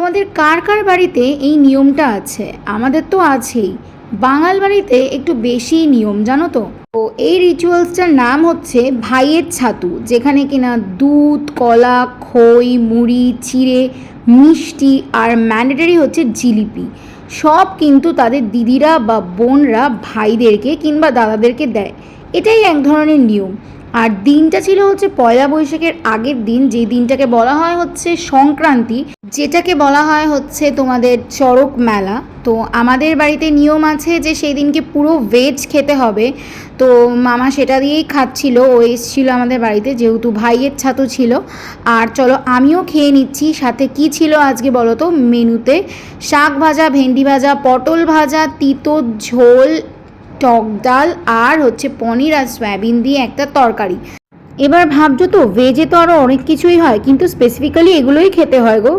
তোমাদের কার কার বাড়িতে এই নিয়মটা আছে? আমাদের তো আছেই। বাঙাল বাড়িতে একটু বেশি নিয়ম, জানো তো। তো এই রিচুয়ালসটার নাম হচ্ছে ভাইয়ের ছাতু, যেখানে কিনা দুধ, কলা, খই, মুড়ি, চিড়ে, মিষ্টি আর ম্যান্ডেটরি হচ্ছে জিলিপি, সব কিন্তু তাদের দিদিরা বা বোনরা ভাইদেরকে কিংবা দাদাদেরকে দেয়। এটাই এক ধরনের নিয়ম। আর দিনটা ছিল হচ্ছে পয়লা বৈশাখের আগের দিন, যে দিনটাকে বলা হয় হচ্ছে সংক্রান্তি, যেটাকে বলা হয় হচ্ছে তোমাদের চড়ক মেলা। তো আমাদের বাড়িতে নিয়ম আছে যে সেই দিনকে পুরো ভেজ খেতে হবে। তো মামা সেটা দিয়েই খাচ্ছিল, ও এসেছিলো আমাদের বাড়িতে যেহেতু ভাইয়ের ছাতু ছিল। আর চলো আমিও খেয়ে নিচ্ছি। সাথে কি ছিল আজকে বলো তো মেনুতে? শাক ভাজা, ভেন্ডি ভাজা, পটল ভাজা, তিতো ঝোল, টক ডাল আর হচ্ছে পনির আর সয়াবিন দিয়ে একটা তরকারি। এবার ভাবছো তো ভেজে তো আরও অনেক কিছুই হয়, কিন্তু স্পেসিফিক্যালি এগুলোই খেতে হয় গো।